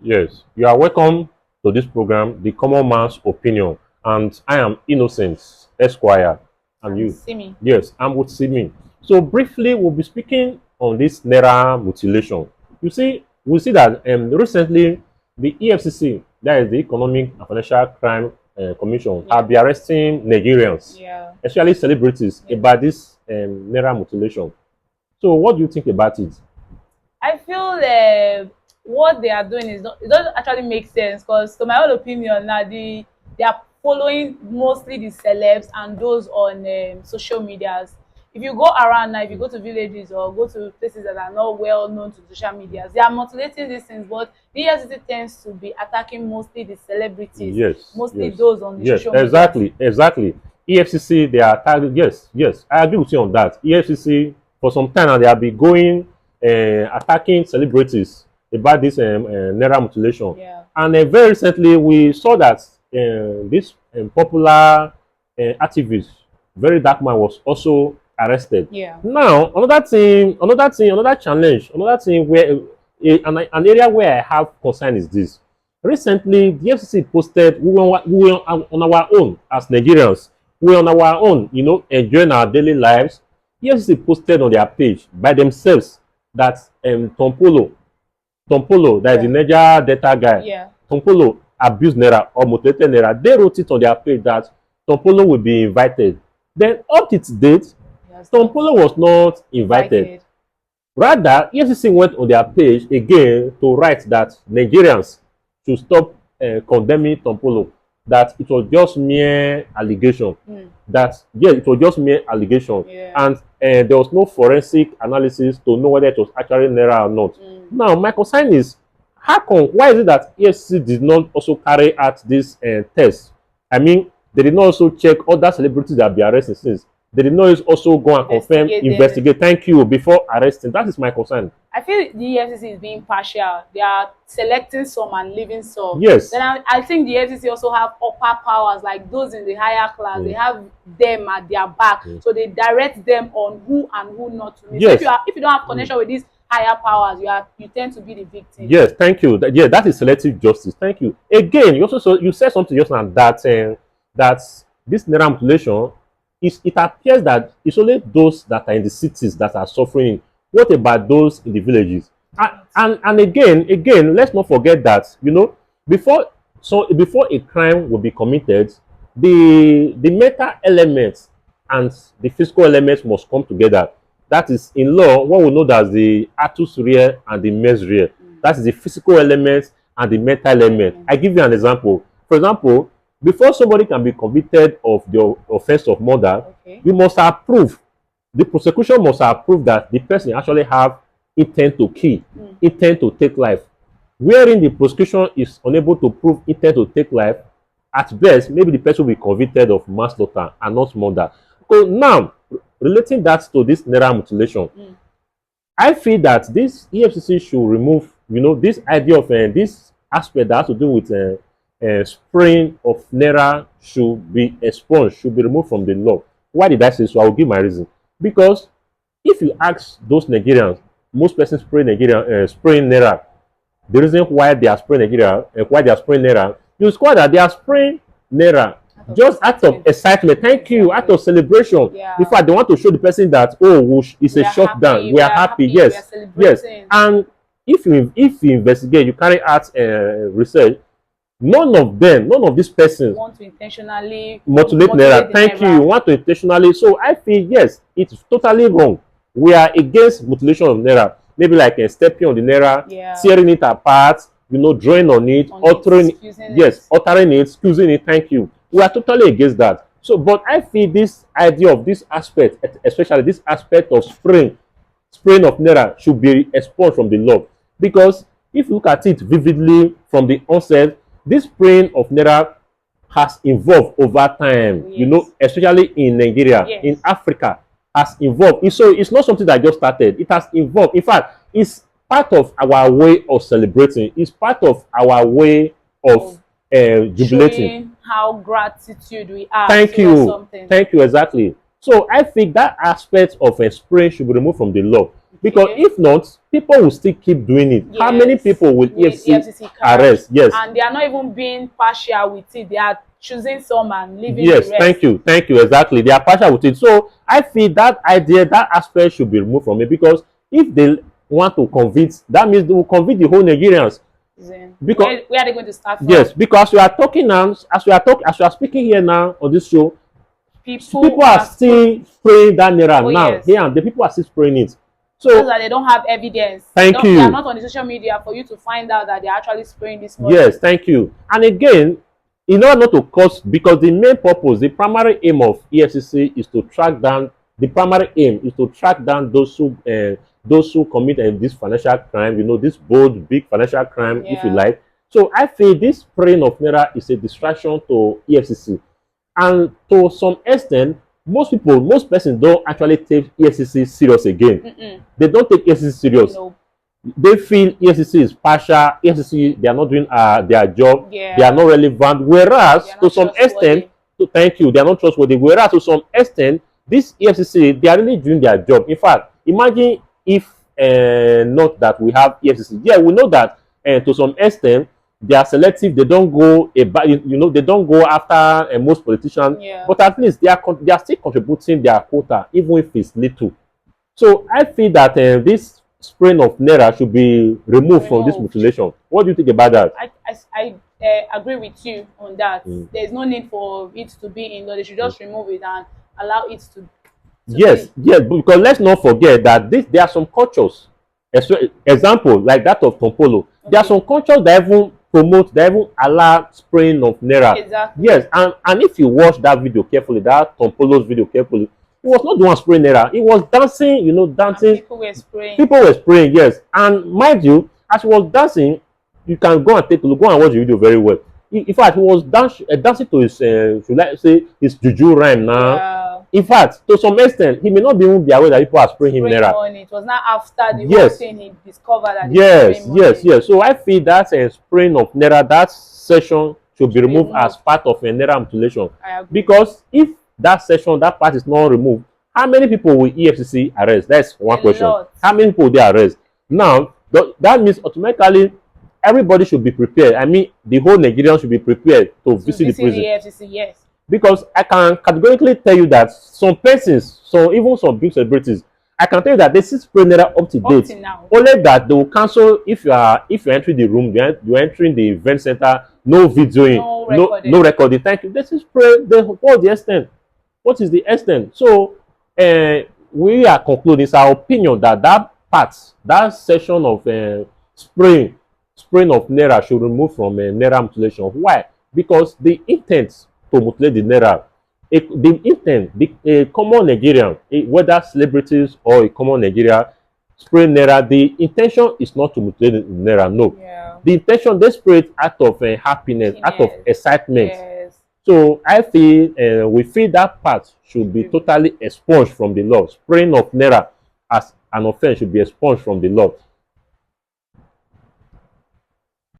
Yes, you are welcome to this program, The Common Man's Opinion. And I am Innocent Esquire. And And you? see me. Yes, I'm with Simi. So briefly, we'll be speaking on this Naira mutilation. You see, we see that recently the EFCC, that is the Economic and Financial Crime Commission, Yeah. have been arresting Nigerians, Yeah. especially celebrities, Yeah. about this Naira mutilation. So what do you think about it? I feel what they are doing is not, it doesn't actually make sense, because to my own opinion now, they are following mostly the celebs and those on social medias. If you go around now, if you go to villages or go to places that are not well known to social medias, they are mutilating these things, but the EFCC tends to be attacking mostly the celebrities, Yes, mostly yes, those on the yes, social medias. exactly, exactly. EFCC, they are targeted. Yes, yes, I agree with you on that. EFCC, for some time now, they have been going attacking celebrities about this Naira mutilation. Yeah. And very recently, we saw that this popular activist, very dark man, was also arrested. Yeah. Now, another challenge, another thing where an area where I have concern is this. Recently, the FCC posted we were on our own as Nigerians. We are on our own, enjoying our daily lives. The FCC posted on their page by themselves that Tompolo, that is the Yeah. Niger Delta guy, Yeah. Tompolo abused Naira or mutilated Naira. They wrote it on their page that Tompolo will be invited. Then up to its date, Yes. Tompolo was not invited. Rather, EFCC went on their page again to write that Nigerians should stop condemning Tompolo, that it was just mere allegation. That, yes, it was just mere allegation. Yeah. And there was no forensic analysis to know whether it was actually Naira or not. Now, my concern is, why is it that EFCC did not also carry out this test? I mean, they did not also check other celebrities that have been arrested since. They did not also go and confirm, investigate. Thank you, before arresting. That is my concern. I feel the EFCC is being partial. They are selecting some and leaving some. Yes. Then I think the EFCC also have upper powers, like those in the higher class. They have them at their back, so they direct them on who and who not to. Yes. So if you don't have connection with these higher powers, you tend to be the victim. Yes, thank you. That is selective justice. Thank you. Again, you said something just now that that this Naira mutilation, it appears that it's only those that are in the cities that are suffering. What about those in the villages? And again, let's not forget that before a crime will be committed, the mental elements and the physical elements must come together. That is, in law, what we know as the actus reus and the mens rea. That is the physical element and the mental element. I give you an example. For example, before somebody can be convicted of the offense of murder, you must approve. The prosecution must approve that the person actually have intent to kill, intent to take life. Wherein the prosecution is unable to prove intent to take life, at best, maybe the person will be convicted of manslaughter and not murder. So now, relating that to this Naira mutilation, I feel that this EFCC should remove, this idea of this aspect that has to do with spraying of Naira should be expunged, should be removed from the law. Why did I say so? I will give my reason. Because if you ask those Nigerians, most persons spraying Naira, the reason why they are spraying Naira, you discover that they are spraying Naira just out of excitement. Thank you, out of celebration. Yeah. In fact, they want to show the person that, it's a shutdown. We are happy. Yes, yes. And if you investigate, you carry out research, none of these persons want to intentionally mutilate Naira. Thank you. You want to intentionally. So I feel, yes, it's totally wrong. We are against mutilation of Naira. Maybe like stepping on the Naira, tearing it apart, drawing on it, altering it, excusing it. Thank you. We are totally against that. So, but I feel this idea of this aspect, especially this aspect of spraying of Naira, should be expunged from the law. Because if you look at it vividly from the onset, this spraying of Naira has evolved over time, especially in Nigeria, in Africa, has evolved. So it's not something that just started. It has evolved. In fact, it's part of our way of celebrating. It's part of our way of jubilating. How gratitude we are. Thank you. Thank you, exactly. So I think that aspect of a spraying should be removed from the law. Because Okay. if not, people will still keep doing it. How many Yes. people will With EFCC EFCC catch, arrest? Yes. and they are not even being partial with it. They are choosing some and leaving the Yes, rest. thank you, exactly. They are partial with it. So I feel that idea, that aspect should be removed from it, because if they want to convince, that means they will convince the whole Nigerians. Then Because where are they going to start yes, from? because we are talking now, as we are speaking here now on this show, People people are are still spraying that Naira oh now. yes, Here and the people are still spraying it. just So that they don't have evidence. thank They are you. not on the social media for you to find out that they are actually spraying this money. Yes, thank you. And again, in order not to cause, because the main purpose, the primary aim of EFCC is to track down. The primary aim is to track down those who commit this financial crime. You know, this bold, big financial crime, if you Yeah. like. So I feel this spraying of Naira is a distraction to EFCC, and to some extent, most persons don't actually take EFCC serious again. They don't take EFCC serious. No. They feel EFCC is partial, EFCC, they are not doing their job, they are Yeah. not relevant. They Whereas are to not some extent, trustworthy. thank you, they are not trustworthy. Whereas to some extent, this EFCC, they are really doing their job. In fact, imagine if not that we have EFCC. Yeah, we know that to some extent they are selective. They don't go about, you know, they don't go after most politicians. Yeah. But at least they are still contributing their quota, even if it's little. So I feel that this spraying of Naira should be removed from this Removed. mutilation. What do you think about that? I agree with you on that. Mm. There is no need for it to be in law. They should just remove it and allow it to Yes, be. yes, because let's not forget that there are some cultures, example like that of Tompolo. There are Okay. some cultures that even promote, that even allow spraying of Naira. Exactly. Yes, and if you watch that video carefully, that Tompolo's video carefully, he was not the one spraying Naira. He was dancing, you know, And dancing. people were spraying. People were spraying, yes. And mind you, as he was dancing, you can go and take a look, go and watch the video very well. In fact, he was dancing to his, should I say, his juju rhyme now. Yeah. In fact, to some extent, he may not be even be aware that people are spraying him Spraying Naira. money. It was not after the whole Yes, thing he discovered that they were yes, spraying money. yes, yes. So I feel that spraying of Naira, that session should be removed as removed. part of a Naira mutilation. I agree. Because if that session, that part is not removed, how many people will EFCC arrest? That's one A question. lot. How many people will they arrest? Now, that means automatically everybody should be prepared. I mean, the whole Nigerian should be prepared to visit the prison. the AFCC, yes. Because I can categorically tell you that some persons, so even some big celebrities, I can tell you that they still spray Naira up to Up date. till now. Only that they will cancel if you're entering the room, you're entering the event center, no videoing, No recording. no recording. Thank you. They still spray what's the extent? What is the extent? So we are concluding, it's our opinion that that section of spraying of Naira should remove from Naira mutilation. Why? Because the intent to mutilate the Naira, the intent, a common Nigerian, whether celebrities or a common Nigerian, spray Naira, the intention is not to mutilate the Naira, no. Yeah. The intention, they spray it out of happiness, out of excitement. Yes. So I feel we feel that part should be totally expunged from the law. Spraying of Naira as an offense should be expunged from the law.